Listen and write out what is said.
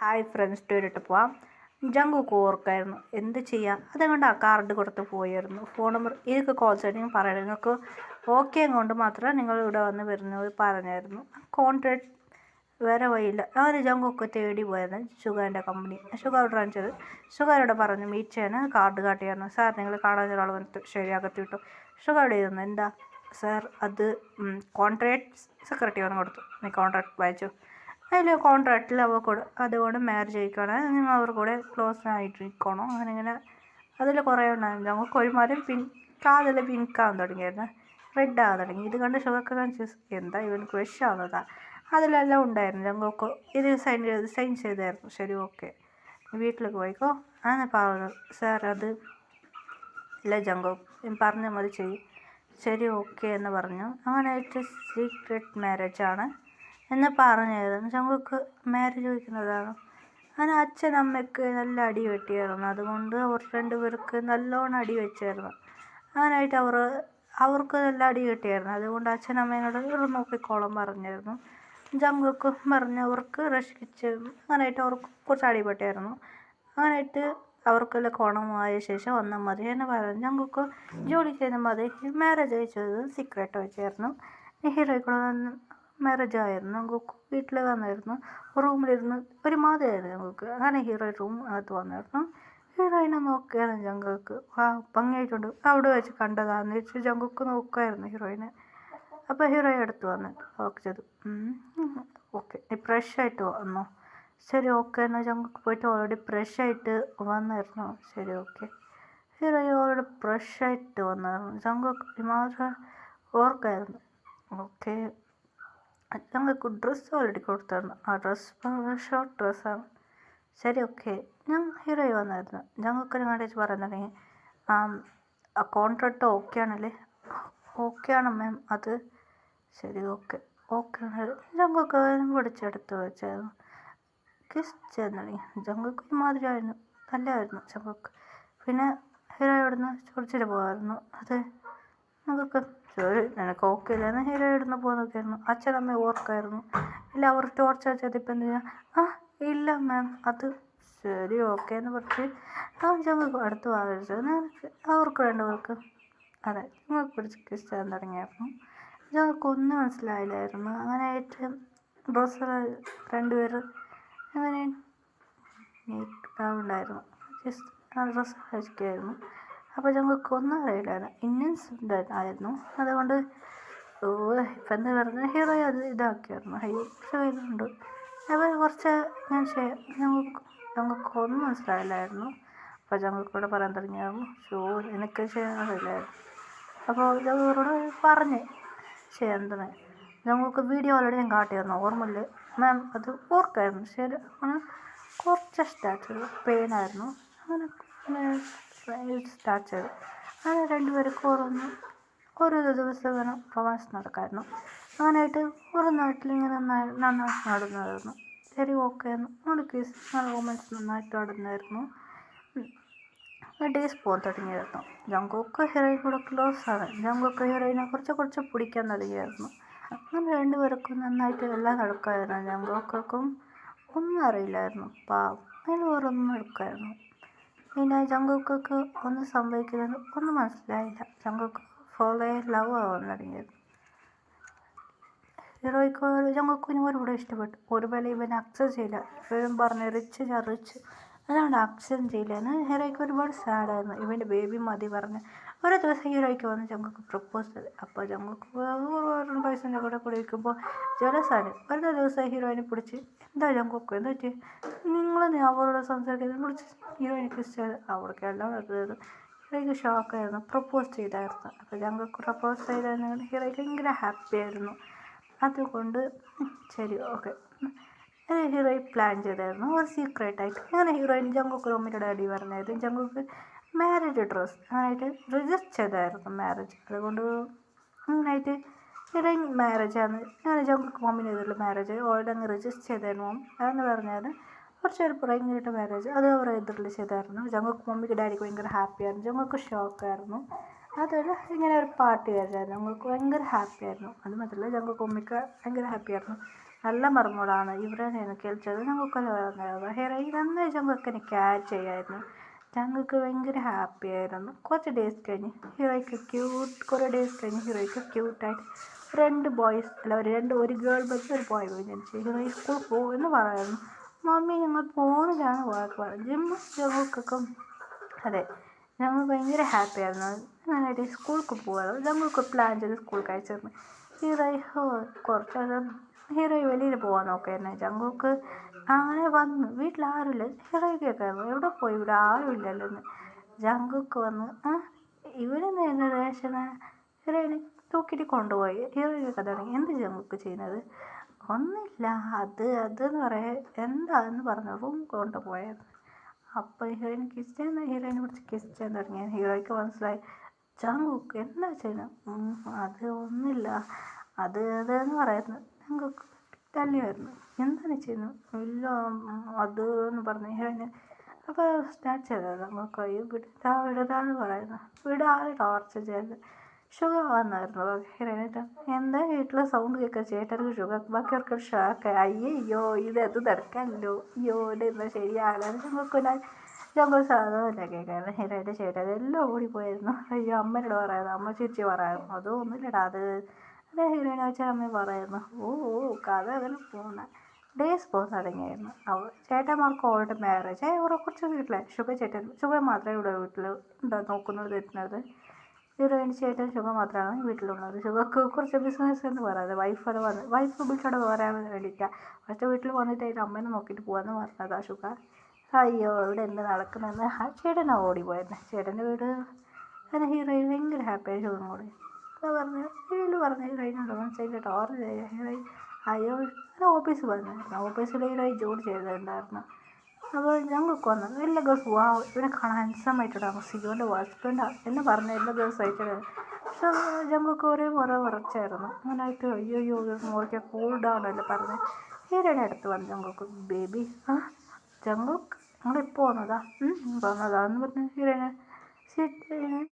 Hi friends ടൂരിട്ട് പോവാം. ജങ്കുക്ക് ഓർക്കായിരുന്നു എന്ത് ചെയ്യാം, അതുകൊണ്ട് ആ കാർഡ് കൊടുത്ത് പോയായിരുന്നു. ഫോൺ നമ്പർ ഇതൊക്കെ കോൾ ചെയ്യണമെങ്കിൽ പറയണം. നിങ്ങൾക്ക് ഓക്കെ കൊണ്ട് മാത്രം നിങ്ങൾ ഇവിടെ വന്ന് വരുന്നത് പറഞ്ഞായിരുന്നു. കോൺട്രാക്ട് വേറെ വഴിയില്ല. അവർ ജങ്കുക്ക് തേടി പോയായിരുന്നു ഷുഗറിൻ്റെ കമ്പനി. ഷുഗർ ബ്രാഞ്ചത് ഷുഗറോട് പറഞ്ഞു മീറ്റ് ചെയ്യാൻ കാർഡ് കാട്ടിയായിരുന്നു. സാർ നിങ്ങൾ കാണാൻ ഒരാൾ വന്നിട്ട് ശരിയാക്കത്തി വിട്ടു. ഷുഗറുടെ ഇരുന്നു എന്താ സാർ അത് കോൺട്രാക്ട് സെക്രട്ടറി വന്ന് കൊടുത്തു. നീ കോൺട്രാക്ട് വായിച്ചു. അതിൽ കോൺട്രാക്റ്റിൽ അവ കൂടെ അതുകൊണ്ട് മാരേജ് കഴിക്കണം, നിങ്ങൾ അവർ കൂടെ ക്ലോസ് ആയിട്ടിരിക്കണോ അങ്ങനെ ഇങ്ങനെ അതിൽ കുറേ ഉണ്ടായിരുന്നു. ഞങ്ങൾക്ക് ഒരുമാതിരി കാതിൽ പിങ്കാകാൻ തുടങ്ങിയായിരുന്നു, റെഡ് ആകാൻ തുടങ്ങി. ഇത് കണ്ട് ഷുഗർക്ക് കൺഫ്യൂസ്, എന്താ ഇവനക്ക് വിഷമാവുന്നതാ. അതിലെല്ലാം ഉണ്ടായിരുന്നു. ഞങ്ങൾക്ക് ഇത് സൈൻ ചെയ്തായിരുന്നു. ശരി ഓക്കെ വീട്ടിലേക്ക് പോയിക്കോ അങ്ങനെ പറഞ്ഞു. സാർ അത് ഇല്ല ജങ്കോ പറഞ്ഞ മതി ചെയ്യും. ശരി ഓക്കെ എന്ന് പറഞ്ഞു. അങ്ങനെയായിട്ട് സീക്രട്ട് മാരേജാണ് എന്ന് പറഞ്ഞായിരുന്നു. ജങ്കുക്ക് മാരേജ് വയ്ക്കുന്നതാണ്. അങ്ങനെ അച്ഛൻ അമ്മയ്ക്ക് നല്ല അടി വെട്ടിയായിരുന്നു. അതുകൊണ്ട് അവർ രണ്ടുപേർക്ക് നല്ലോണം അടി വെച്ചായിരുന്നു. അങ്ങനെയായിട്ട് അവർക്ക് നല്ല അടി കിട്ടിയായിരുന്നു. അതുകൊണ്ട് അച്ഛനമ്മയോട് നോക്കിക്കോളം പറഞ്ഞായിരുന്നു. ജങ്കുക്ക് പറഞ്ഞവർക്ക് രക്ഷിച്ച് അങ്ങനെയായിട്ട് അവർക്ക് കുറച്ച് അടി പെട്ടായിരുന്നു. അങ്ങനെയായിട്ട് അവർക്കെല്ലാം കുണമായ ശേഷം വന്നാൽ മതി എന്ന് പറഞ്ഞു. ജങ്കുക്ക് ജോലി ചെയ്യുന്ന മതി മാരേജ് അയച്ചത് സീക്രട്ട് വെച്ചായിരുന്നു. ഹീറോയ്ക്കുള്ള മാരേജ് ആയിരുന്നു. ഞങ്ങൾക്ക് വീട്ടിൽ വന്നായിരുന്നു. റൂമിലിരുന്ന് ഒരു മാതിരിയായിരുന്നു ഞങ്ങൾക്ക്. അങ്ങനെ ഹീറോ റൂം അകത്ത് വന്നായിരുന്നു. ഹീറോയിനെ നോക്കിയായിരുന്നു ജങ്കുക്ക്. ഭംഗിയായിട്ടുണ്ട്, അവിടെ വെച്ച് കണ്ടതാണെന്ന് വെച്ച് ജങ്കുക്ക് നോക്കുമായിരുന്നു ഹീറോയിനെ. അപ്പോൾ ഹീറോയെ അടുത്ത് വന്നിട്ട് ഓക്കെ ചെയ്തു. ഓക്കെ നീ ഫ്രഷായിട്ട് വന്നോ. ശരി ഓക്കെ എന്നാൽ ജങ്കുക്ക് പോയിട്ട് ഓൾറെഡി ഫ്രഷായിട്ട് വന്നായിരുന്നു. ശരി ഓക്കെ ഹീറോയെ ഓൾറെഡി ഫ്രഷായിട്ട് വന്നായിരുന്നു. ജങ്കുക്ക് മാത്രം ഓർക്കായിരുന്നു. ഓക്കെ ഞങ്ങൾക്ക് ഡ്രസ്സ് ഓൾറെഡി കൊടുത്തായിരുന്നു. ആ ഡ്രസ്സ് ഷോർട്ട് ഡ്രസ്സാണ്. ശരി ഓക്കെ ഞാൻ ഹീറോയി വന്നായിരുന്നു. ഞങ്ങൾക്ക് കണ്ടേച്ച് പറയാൻ തുടങ്ങി. ആ കോൺട്രാക്ട് ഓക്കെ ആണല്ലേ. ഓക്കെ ആണ് മാം അത്. ശരി ഓക്കെ ഓക്കെ ജങ്കൊക്കെ പിടിച്ചെടുത്ത് വെച്ചായിരുന്നു. കിസ് ചെയ്യാൻ തുടങ്ങി. ജങ്കൊക്കെ ഒരുമാതിരിയായിരുന്നു, നല്ലതായിരുന്നു ജങ്കൊക്കെ. പിന്നെ ഹീറോ ഇവിടുന്ന് ചോദിച്ചിട്ട് പോകാമായിരുന്നു. അത് ഞങ്ങൾക്ക് ശരി നിനക്ക് ഓക്കെ ഇല്ലായിരുന്നു. ഹീറോ ഇവിടുന്ന് പോകുന്നൊക്കെയായിരുന്നു. അച്ഛനമ്മ ഓർക്കായിരുന്നു. ഇല്ല അവർ ടോർച്ചർ ചെയ്തിപ്പോൾ എന്ത് ചെയ്യാം. ഇല്ല മാം അത്. ശരി ഓക്കെ എന്ന് പറഞ്ഞ് ജങ്കൊക്കെ അടുത്ത് വാങ്ങിച്ചത് അവർക്ക് രണ്ടുപേർക്ക് അതെ ഞങ്ങൾക്ക് പിടിച്ച് കിസ് ചെയ്യാൻ തുടങ്ങിയായിരുന്നു. ഞങ്ങൾക്ക് ഒന്നും മനസ്സിലായില്ലായിരുന്നു. അങ്ങനെയായിട്ട് ഡ്രസ്സ് രണ്ടുപേർ അങ്ങനെ ഉണ്ടായിരുന്നു. ജസ്റ്റ് ഡ്രസ്സ് കഴിക്കുമായിരുന്നു. അപ്പോൾ ഞങ്ങൾക്ക് ഒന്നും അറിയില്ലായിരുന്നു. ഇന്ത്യൻസ് ആയിരുന്നു. അതുകൊണ്ട് ഇപ്പം എന്താ പറഞ്ഞാൽ ഹീറോ അത് ഇതാക്കിയായിരുന്നു. ഹീറോ ഇതുണ്ട് അപ്പോൾ കുറച്ച് ഞാൻ ഞങ്ങൾക്ക് ഒന്നും മനസ്സിലായില്ലായിരുന്നു. അപ്പോൾ ഞങ്ങൾക്കൂടെ പറയാൻ തുടങ്ങിയായിരുന്നു. എനിക്ക് ചെയ്യാൻ അറിയില്ലായിരുന്നു. അപ്പോൾ ഞങ്ങളോട് പറഞ്ഞ് ചെയ്യാൻ തുടങ്ങി. ഞങ്ങൾക്ക് വീഡിയോ ഓൾറെഡി ഞാൻ കാട്ടിയിരുന്നു, ഓർമ്മയില്ല മാം അത് ഓർക്കായിരുന്നു. ശരി അങ്ങനെ കുറച്ച് സ്റ്റാർട്ട് ചെയ്തു. പെയിനായിരുന്നു. അങ്ങനെ സ്റ്റാർട്ട് ചെയ്തു. അങ്ങനെ രണ്ടുപേർക്ക് ഓരോ ദിവസം ഇങ്ങനെ പ്രവാസം നടക്കായിരുന്നു. അങ്ങനെയായിട്ട് ഒരു നാട്ടിലിങ്ങനെ നന്നായിട്ട് നടന്നായിരുന്നു. ശരി ഓക്കെ നമ്മുടെ കേസ് റോമൻസ് നന്നായിട്ട് നടന്നായിരുന്നു. ഡേയ്സ് പോകാൻ തുടങ്ങിയായിരുന്നു. ജങ്കൊക്കെ ഹീറോയിൻ കൂടെ ക്ലോസ് ആണ്. ജങ്കൊക്കെ ഹീറോയിനെ കുറച്ച് പിടിക്കാൻ തുടങ്ങിയായിരുന്നു. അങ്ങനെ രണ്ടുപേർക്കും നന്നായിട്ട് എല്ലാം നടക്കുമായിരുന്നു. ജങ്കൊക്കും ഒന്നും അറിയില്ലായിരുന്നു. പാവം അതിൽ വേറൊന്നും നടക്കുമായിരുന്നു. പിന്നെ ജങ്കൊക്കൊക്കെ ഒന്നും സംഭവിക്കുന്നത് ഒന്നും മനസ്സിലായില്ല. ജങ്കൊക്ക് ഫോളോ ലവ് ആവാൻ തുടങ്ങിയായിരുന്നു. ഹീറോയ്ക്ക് ജങ്കൊക്കിന് ഒരുപാട് ഇഷ്ടപ്പെട്ടു. ഒരുപോലെ ഇവൻ അക്സെപ്റ്റ് ചെയ്യില്ല. ഇവൻ പറഞ്ഞ് റിച്ച് അതുകൊണ്ട് അക്സെപ്റ്റ് ചെയ്യില്ലെന്ന് ഹീറോയ്ക്ക് ഒരുപാട് സാഡായിരുന്നു. ഇവൻ്റെ ബേബി മതി പറഞ്ഞ് ഓരോ ദിവസം ഹീറോയ്ക്ക് വന്ന് ജങ്കൊക്ക് പ്രപ്പോസ് ചെയ്ത്. അപ്പോൾ ജങ്കൊക്ക് പൈസൻ്റെ കൂടെ ഇരിക്കുമ്പോൾ ജലസാണ്. ഒരു ദിവസം ഹീറോയിനെ പിടിച്ച് എന്താ ജങ്കൊക്ക് എന്താ പറ്റി നിങ്ങൾ അവരോട് സംസാരിക്കുന്നത് പിടിച്ച് ഹീറോയിനെ കിസ് ചെയ്ത് അവർക്ക് എല്ലാം നടക്കുന്നത്. ഹീറോയ്ക്ക് ഷോക്കായിരുന്നു. പ്രപ്പോസ് ചെയ്തായിരുന്നു. അപ്പോൾ ജങ്കൊക്ക് പ്രപ്പോസ് ചെയ്തായിരുന്നു. ഹീറോയ്ക്ക് ഭയങ്കര ഹാപ്പി ആയിരുന്നു. അതുകൊണ്ട് ശരി ഓക്കെ ഹീറോയിൻ പ്ലാൻ ചെയ്തായിരുന്നു ഒരു സീക്രട്ടായിട്ട്. അങ്ങനെ ഹീറോയിൻ ജങ്കൊക്ക് റൂമിൻ്റെ ഡാഡി പറഞ്ഞായിരുന്നു ജങ്കൊക്ക് മാരേജ് ഡ്രസ്സ് അങ്ങനെയായിട്ട് രജിസ്റ്റർ ചെയ്തായിരുന്നു മാരേജ്. അതുകൊണ്ട് അങ്ങനെയായിട്ട് ഹീറോയിൻ മാരേജാണ്. അങ്ങനെ ജങ്കൊക്ക് മമ്മിൻ്റെ ഇതിൽ മാരേജ് ഓൾറെഡി അങ്ങ് രജിസ്റ്റർ ചെയ്തായിരുന്നു. അതെന്ന് പറഞ്ഞാൽ കുറച്ച് ഒരു ഭയങ്കരമായിട്ട് മാരേജ് അത് അവരുടെ ഇതിൽ ചെയ്തായിരുന്നു. ജങ്കൊക്ക് മമ്മിക്ക് ഡാഡിക്ക് ഭയങ്കര ഹാപ്പിയായിരുന്നു. ജങ്കൊക്ക് ഷോക്കായിരുന്നു. അതുപോലെ ഇങ്ങനെ ഒരു പാർട്ടി ആയിരുന്നു. ജങ്കൊക്ക് ഭയങ്കര ഹാപ്പിയായിരുന്നു. അത് മാത്രമല്ല ജങ്കൊക്ക് മമ്മിക്ക് ഭയങ്കര ഹാപ്പിയായിരുന്നു. നല്ല മറുമോളാണ് ഇവരെയാണ് കളിച്ചത്. ഞങ്ങൾക്കെല്ലാം പറഞ്ഞത് ഹീറോയിൻ നന്നായി ഞങ്ങൾക്ക് ക്യാച്ച് ചെയ്യായിരുന്നു. ഞങ്ങൾക്ക് ഭയങ്കര ഹാപ്പി ആയിരുന്നു. കുറച്ച് ഡേയ്സ് കഴിഞ്ഞ് ഹീറോയ്ക്ക് കുറേ ഡേയ്സ് കഴിഞ്ഞ് ഹീറോയ്ക്ക് ക്യൂട്ടായിട്ട് ഒരു ഗേൾ ബസ് ഒരു ബോയ് പോയി ജനിച്ചു. ഹീറോയിൻ സ്കൂളിൽ പോകുമെന്ന് പറയായിരുന്നു. മമ്മി ഞങ്ങൾ പോകുന്നില്ലാന്ന് പറഞ്ഞു. ഞങ്ങൾക്കൊക്കെ അതെ ഞങ്ങൾ ഭയങ്കര ഹാപ്പി ആയിരുന്നു. നന്നായിട്ട് സ്കൂൾക്ക് പോകുമായിരുന്നു. ഞങ്ങൾക്ക് പ്ലാൻ ചെയ്ത് സ്കൂളിൽ കഴിച്ചിരുന്നു. കുറച്ച് ഹീറോയി വെളിയിൽ പോകാൻ നോക്കായിരുന്നു. ഞങ്ങൾക്ക് അങ്ങനെ വന്നു. വീട്ടിൽ ആരുമില്ല. ഹീറോയ്ക്ക് കേൾക്കായിരുന്നു എവിടെ പോയി, ഇവിടെ ആരും ഇല്ലല്ലോ എന്ന്. ഞങ്ങൾക്ക് വന്ന് ഇവിടെ നിന്ന് റേഷന് ഹീറോയിനെ തൂക്കിയിട്ട് കൊണ്ടുപോയി. ഹീറോയ്ക്ക് തുടങ്ങി എന്ത് ഞങ്ങൾക്ക് ചെയ്യുന്നത്, ഒന്നുമില്ല അതെന്ന് പറയാൻ എന്താന്ന് പറഞ്ഞു റൂം കൊണ്ടുപോയത്. അപ്പോൾ ഹീറോയിനെ പിടിച്ച് കിസ് ചെയ്യാൻ തുടങ്ങി. ഹീറോയ്ക്ക് മനസ്സിലായി ജാങ്കുക്ക് എന്താ ചെയ്യുന്നത്. അത് ഒന്നുമില്ല അതെന്ന് പറയുന്നത് ഞങ്ങൾക്ക് തന്നെയായിരുന്നു. എന്താണ് ചെയ്യുന്നത്, ഇല്ല അത് എന്ന് പറഞ്ഞു ഹീറോയിന്. അപ്പോൾ സ്റ്റാർട്ട് ചെയ്തത് നമുക്ക് വിടാന്ന് പറയുന്നു. വിടാതെ ടോർച്ചർ ചെയ്ത് ഷുഗർ വന്നായിരുന്നു ഹീറോയിനായിട്ട്. എന്താ വീട്ടിൽ സൗണ്ട് കേൾക്കുക, ചേട്ടർക്ക് ഷുഗർ, ബാക്കിയവർക്ക് ഷോക്ക്. അയ്യോ ഇത് നടക്കാമല്ലോ, അയ്യോ ഇതെന്താ ശരിയാണ് ഞങ്ങൾ സാധനമല്ല കേൾക്കായിരുന്നു. ഹീറോയിൻ്റെ ചേട്ടൻ എല്ലാം ഓടിപ്പോയിരുന്നു. അയ്യോ അമ്മയോട് പറയായിരുന്നു, അമ്മ ചിരിച്ച് പറയായിരുന്നു അതോ ഒന്നുമില്ലടാ അതെ ഹീറോയിനെ വെച്ചാൽ അമ്മ പറയുന്നു. കഥ അങ്ങനെ പോകുന്ന ഡേയ്സ് പോകുന്ന തുടങ്ങിയായിരുന്നു. ചേട്ടന്മാർക്ക് ഓൾറെഡി മാരേജ് ഇവിടെ കുറച്ച് വീട്ടിലായി. ഷുഗർ മാത്രമേ ഇവിടെ വീട്ടിൽ നോക്കുന്നത് തരുന്നത്. ഹീറോയിൻ ചേട്ടൻ ഷുഗർ മാത്രമാണ് വീട്ടിലുള്ളത്. ഷുഗർക്ക് കുറച്ച് ബിസിനസ് എന്ന് പറയുന്നത് വൈഫ് വിളിച്ചോടെ വരാൻ വേണ്ടിയിട്ടാണ്. പക്ഷേ വീട്ടിൽ വന്നിട്ട് അതിൻ്റെ അമ്മേനെ നോക്കിയിട്ട് പോകാമെന്ന് പറഞ്ഞതാ ഷുഗർ. അയ്യോ ഇവിടെ എന്ത് നടക്കുന്നതെന്ന് ചേട്ടനാണ് ഓടിപ്പോയത്. ചേട്ടൻ്റെ വീട് അങ്ങനെ ഹീറോയിൻ ഭയങ്കര ഹാപ്പിയായി ഷുഗറും കൂടി പറഞ്ഞു ഹീറോയിനുണ്ട് മനസ്സിലായിട്ട് ടോർച്ച് ചെയ്യുക. ഹീറോയിൻ അയ്യോ ഓഫീസ് പറഞ്ഞായിരുന്നു. ഓഫീസിൽ ഹീറോയിൻ ജോലി ചെയ്തിട്ടുണ്ടായിരുന്നു. അപ്പോൾ ഞങ്ങൾക്ക് വന്നത് എല്ലാ ഗേൾസും ഇവിടെ കാണാൻ ഹാൻസമായിട്ടുണ്ടാകും, സിജോൻ്റെ ഹസ്ബൻഡ് എന്ന് പറഞ്ഞ എല്ലാ ഗേൾസും ആയിട്ട്. പക്ഷെ ഞങ്ങൾക്ക് ഒരേ ഉറച്ചായിരുന്നു. അങ്ങനെയായിട്ട് അയ്യോ നോക്കിയാൽ കൂൾ ഡൗൺ അല്ലേ പറഞ്ഞ് ഹീറോയിനെ അടുത്ത് വന്നു. ഞങ്ങൾക്ക് ബേബി ഞങ്ങൾക്ക് ഞങ്ങളിപ്പോൾ വന്നതാ എന്ന് പറഞ്ഞു ഹീറോയിനെ